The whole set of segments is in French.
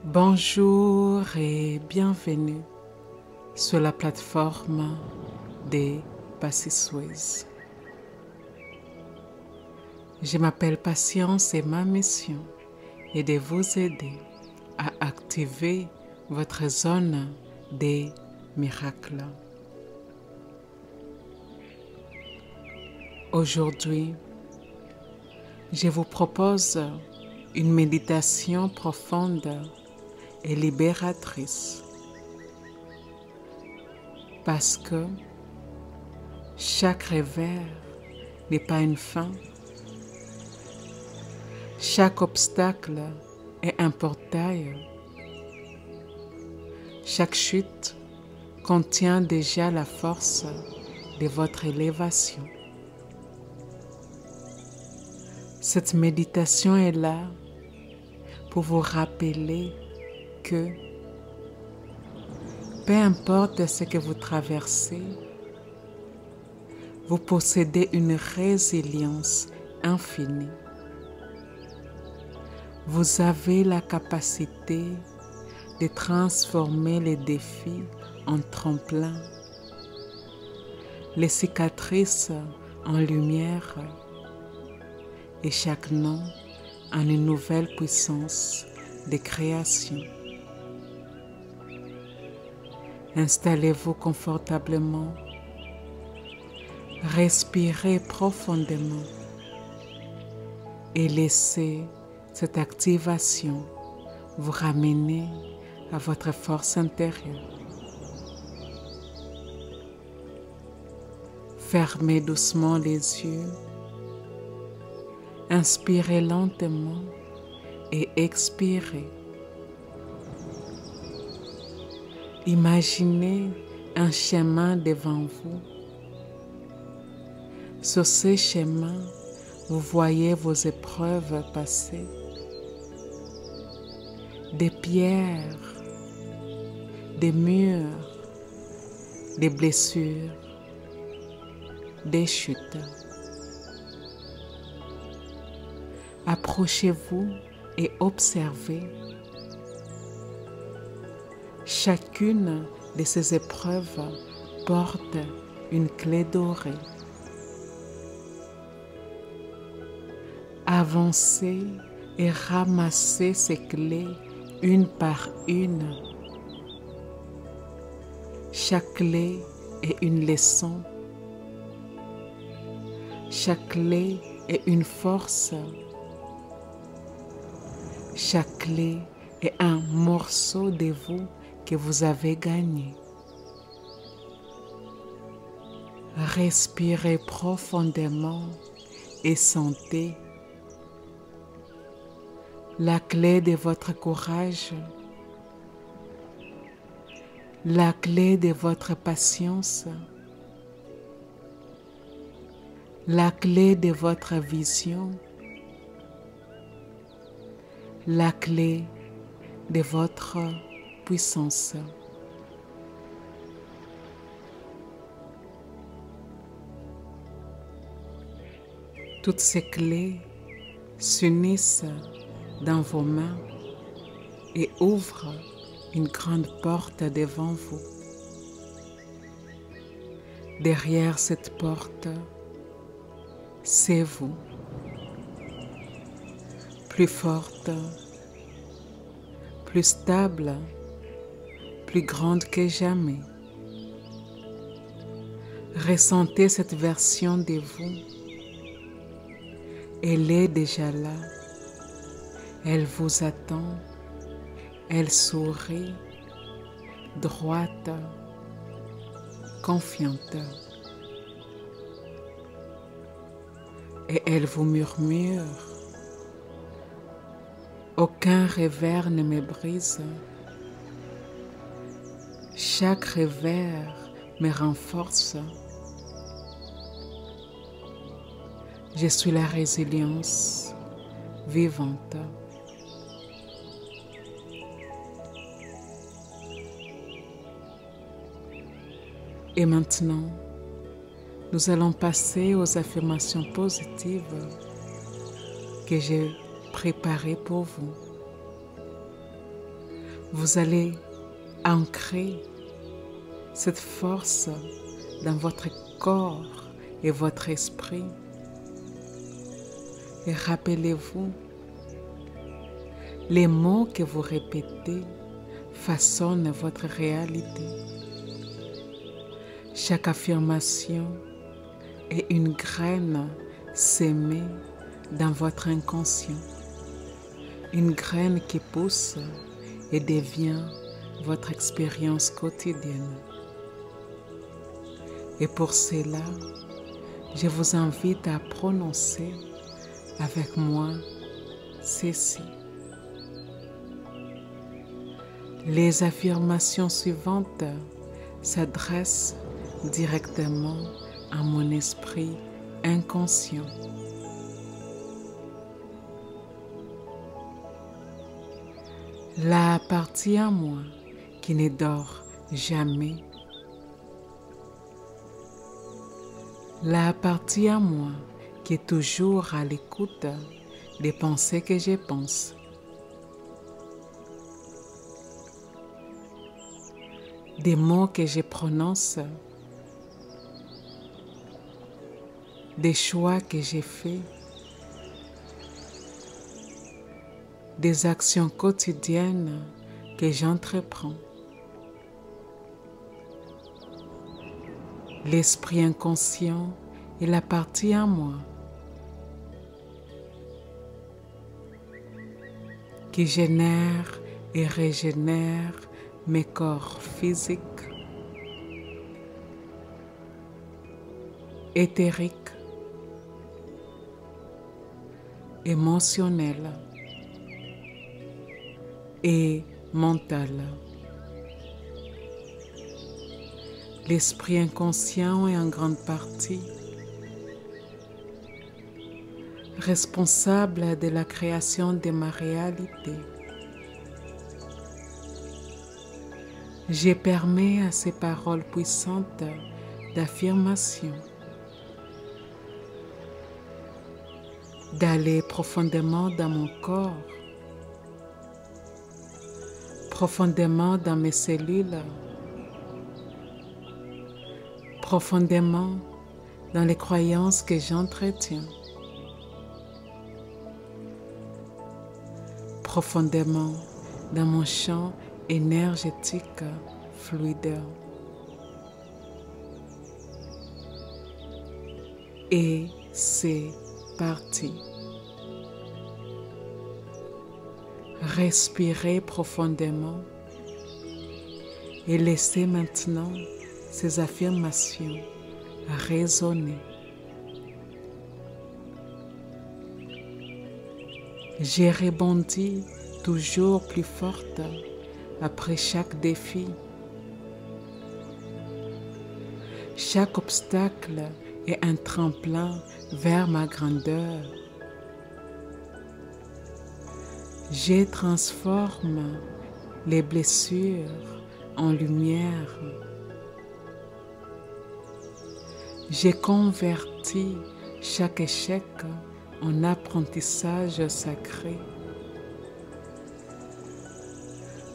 Bonjour et bienvenue sur la plateforme des Passissouaises. Je m'appelle Patience et ma mission est de vous aider à activer votre zone des miracles. Aujourd'hui, je vous propose une méditation profonde et libératrice parce que chaque revers n'est pas une fin, chaque obstacle est un portail, chaque chute contient déjà la force de votre élévation. Cette méditation est là pour vous rappeler que peu importe ce que vous traversez, vous possédez une résilience infinie. Vous avez la capacité de transformer les défis en tremplin, les cicatrices en lumière et chaque nom en une nouvelle puissance de création. Installez-vous confortablement, respirez profondément et laissez cette activation vous ramener à votre force intérieure. Fermez doucement les yeux, inspirez lentement et expirez. Imaginez un chemin devant vous. Sur ce chemin, vous voyez vos épreuves passer. Des pierres, des murs, des blessures, des chutes. Approchez-vous et observez. Chacune de ces épreuves porte une clé dorée. Avancez et ramassez ces clés une par une. Chaque clé est une leçon. Chaque clé est une force. Chaque clé est un morceau de vous que vous avez gagné. Respirez profondément et sentez la clé de votre courage, la clé de votre patience, la clé de votre vision, la clé de votre puissance. Toutes ces clés s'unissent dans vos mains et ouvrent une grande porte devant vous. Derrière cette porte, c'est vous, plus forte, plus stable, plus grande que jamais. Ressentez cette version de vous. Elle est déjà là. Elle vous attend. Elle sourit, droite, confiante. Et elle vous murmure: aucun revers ne me brise. Chaque revers me renforce. Je suis la résilience vivante. Et maintenant, nous allons passer aux affirmations positives que j'ai préparées pour vous. Vous allez ancrer cette force dans votre corps et votre esprit. Et rappelez-vous, les mots que vous répétez façonnent votre réalité. Chaque affirmation est une graine sémée dans votre inconscient. Une graine qui pousse et devient votre expérience quotidienne. Et pour cela, je vous invite à prononcer avec moi ceci. Les affirmations suivantes s'adressent directement à mon esprit inconscient. La partie en moi qui ne dort jamais. La partie en moi qui est toujours à l'écoute des pensées que je pense. Des mots que je prononce. Des choix que j'ai faits. Des actions quotidiennes que j'entreprends. L'esprit inconscient est la partie en moi qui génère et régénère mes corps physiques, éthériques, émotionnels et mental. L'esprit inconscient est en grande partie responsable de la création de ma réalité. Je permets à ces paroles puissantes d'affirmation d'aller profondément dans mon corps, profondément dans mes cellules, profondément dans les croyances que j'entretiens, profondément dans mon champ énergétique fluide. Et c'est parti. Respirez profondément et laissez maintenant ces affirmations résonner. J'ai rebondi toujours plus forte après chaque défi. Chaque obstacle est un tremplin vers ma grandeur. Je transforme les blessures en lumière. J'ai converti chaque échec en apprentissage sacré.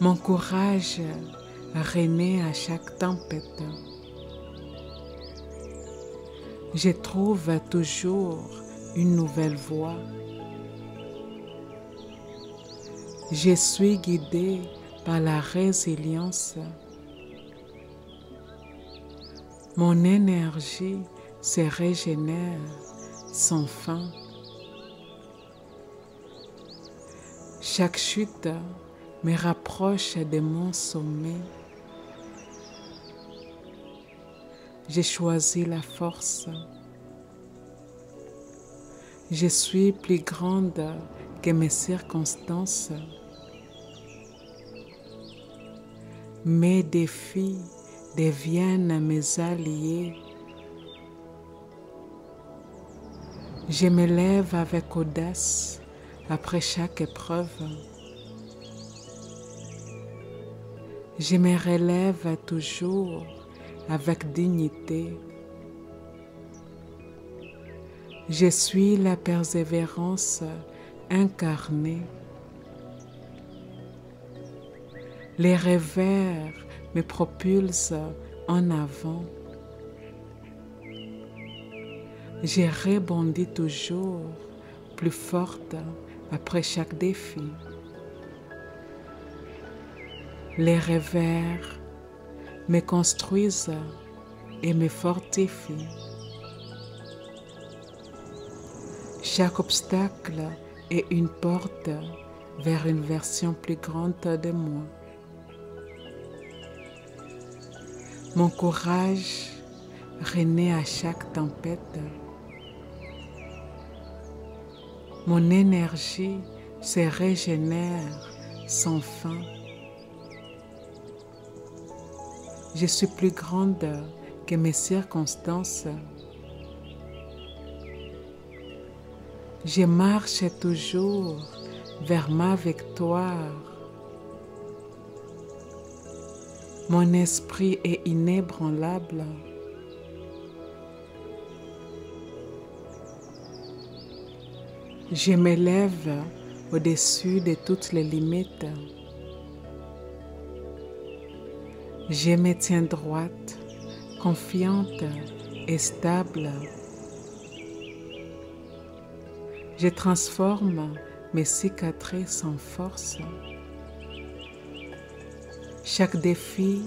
Mon courage renaît à chaque tempête. Je trouve toujours une nouvelle voie. Je suis guidée par la résilience. Mon énergie se régénère sans fin. Chaque chute me rapproche de mon sommet. J'ai choisi la force. Je suis plus grande que mes circonstances. Mes défis deviennent mes alliés. Je me lève avec audace après chaque épreuve. Je me relève toujours avec dignité. Je suis la persévérance incarnée. Les revers me propulsent en avant. Je rebondis toujours plus forte après chaque défi. Les revers me construisent et me fortifient. Chaque obstacle est une porte vers une version plus grande de moi. Mon courage renaît à chaque tempête. Mon énergie se régénère sans fin. Je suis plus grande que mes circonstances. Je marche toujours vers ma victoire. Mon esprit est inébranlable. Je m'élève au-dessus de toutes les limites. Je me tiens droite, confiante et stable. Je transforme mes cicatrices en force. Chaque défi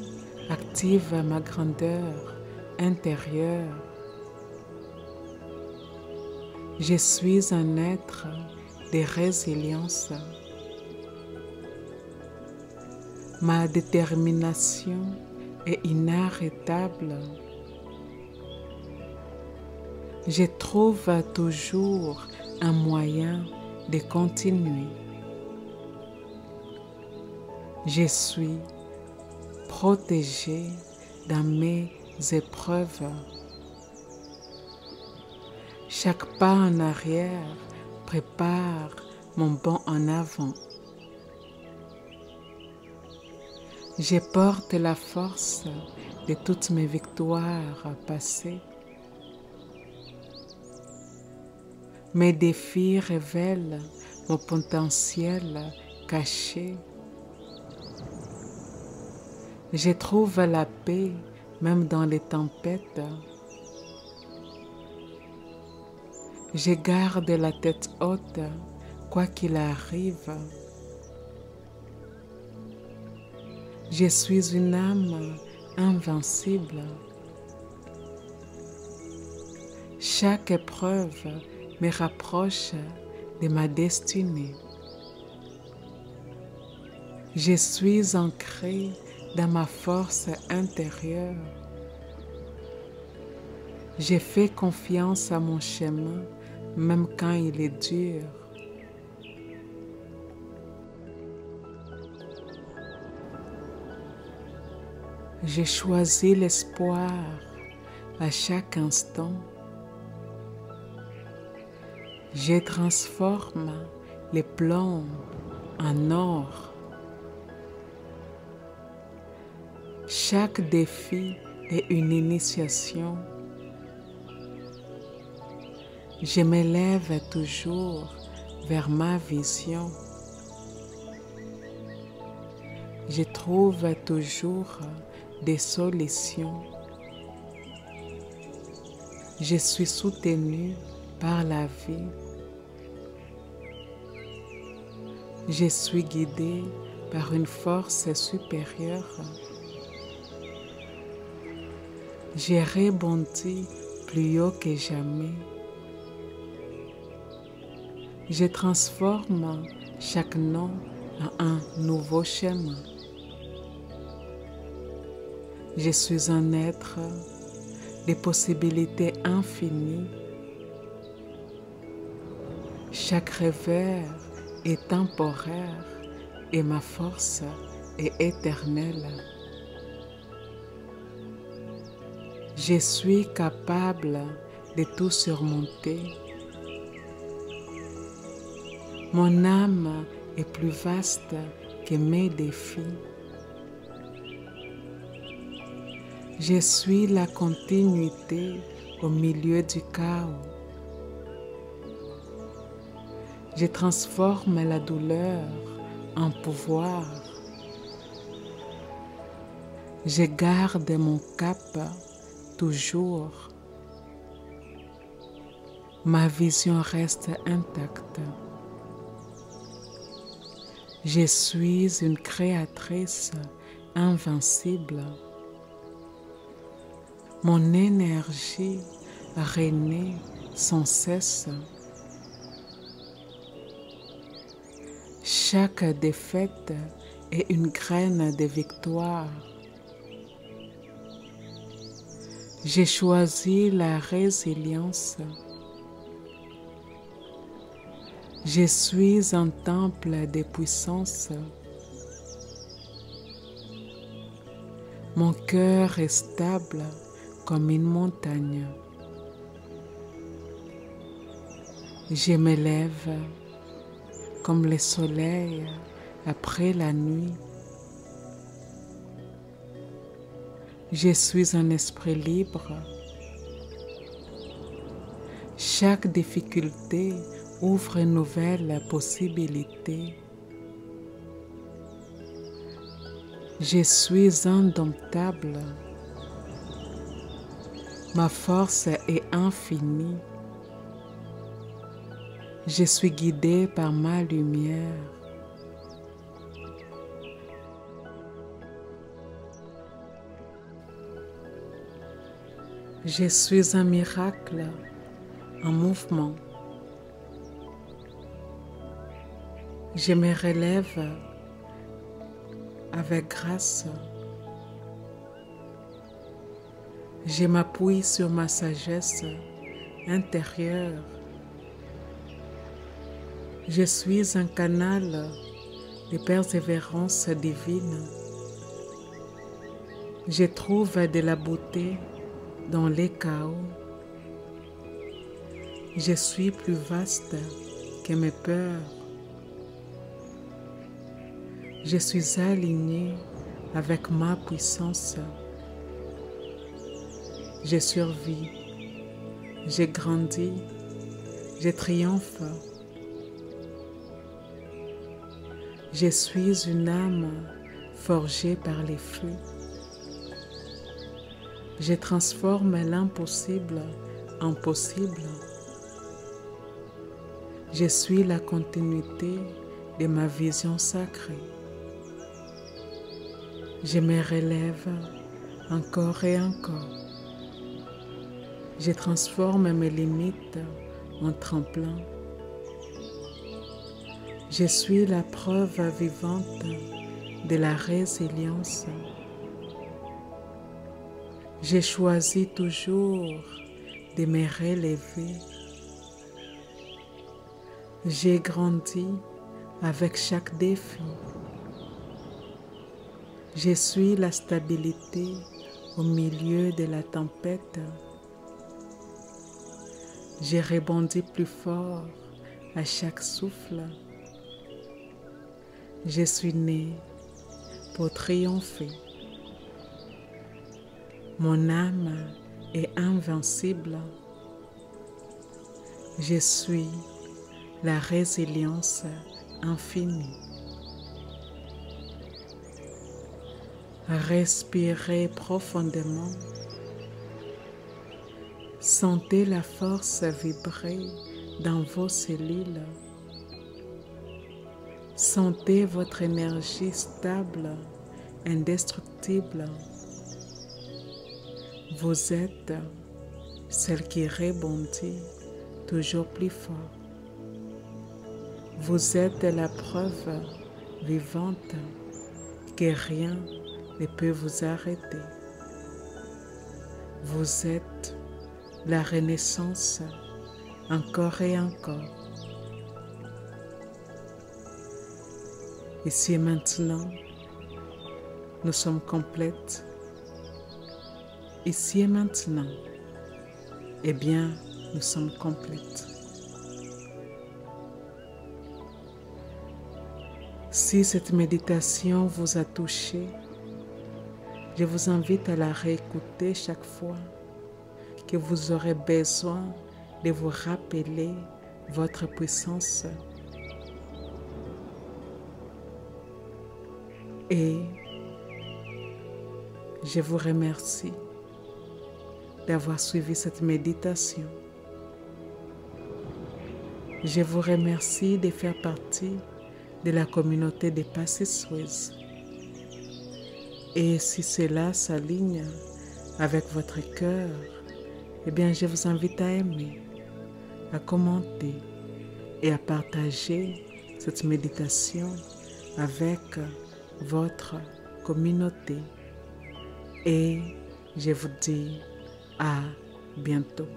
active ma grandeur intérieure. Je suis un être de résilience. Ma détermination est inarrêtable. Je trouve toujours un moyen de continuer. Je suis protégée dans mes épreuves. Chaque pas en arrière prépare mon bond en avant. Je porte la force de toutes mes victoires passées. Mes défis révèlent mon potentiel caché. Je trouve la paix même dans les tempêtes. Je garde la tête haute, quoi qu'il arrive. Je suis une âme invincible. Chaque épreuve me rapproche de ma destinée. Je suis ancrée dans ma force intérieure. Je fais confiance à mon chemin, même quand il est dur. J'ai choisi l'espoir à chaque instant. Je transforme les plombs en or. Chaque défi est une initiation. Je m'élève toujours vers ma vision. Je trouve toujours des solutions. Je suis soutenue par la vie. Je suis guidée par une force supérieure. J'ai rebondi plus haut que jamais. Je transforme chaque non en un nouveau chemin. Je suis un être de possibilités infinies. Chaque revers est temporaire et ma force est éternelle. Je suis capable de tout surmonter. Mon âme est plus vaste que mes défis. Je suis la continuité au milieu du chaos. Je transforme la douleur en pouvoir. Je garde mon cap toujours. Ma vision reste intacte. Je suis une créatrice invincible. Mon énergie renaît sans cesse. Chaque défaite est une graine de victoire. J'ai choisi la résilience. Je suis un temple de puissance. Mon cœur est stable comme une montagne. Je me lève comme le soleil après la nuit. Je suis un esprit libre. Chaque difficulté ouvre une nouvelle possibilité. Je suis indomptable. Ma force est infinie. Je suis guidé par ma lumière. Je suis un miracle en mouvement. Je me relève avec grâce. Je m'appuie sur ma sagesse intérieure. Je suis un canal de persévérance divine. Je trouve de la beauté dans les chaos. Je suis plus vaste que mes peurs. Je suis aligné avec ma puissance. Je survis, je grandis, je triomphe. Je suis une âme forgée par les feux. Je transforme l'impossible en possible. Je suis la continuité de ma vision sacrée. Je me relève encore et encore. Je transforme mes limites en tremplin. Je suis la preuve vivante de la résilience. J'ai choisi toujours de me relever. J'ai grandi avec chaque défi. Je suis la stabilité au milieu de la tempête. Je rebondis plus fort à chaque souffle. Je suis né pour triompher. Mon âme est invincible. Je suis la résilience infinie. Respirez profondément. Sentez la force vibrer dans vos cellules. Sentez votre énergie stable, indestructible. Vous êtes celle qui rebondit toujours plus fort. Vous êtes la preuve vivante que rien ne peut vous arrêter. Vous êtes la renaissance encore et encore. Ici et maintenant, nous sommes complètes. Ici et maintenant, eh bien, nous sommes complètes. Si cette méditation vous a touché, je vous invite à la réécouter chaque fois que vous aurez besoin de vous rappeler votre puissance. Et Je vous remercie d'avoir suivi cette méditation. Je vous remercie de faire partie de la communauté des Passy-Suez. Et si cela s'aligne avec votre cœur, eh bien, je vous invite à aimer, à commenter et à partager cette méditation avec votre communauté. Et je vous dis à bientôt.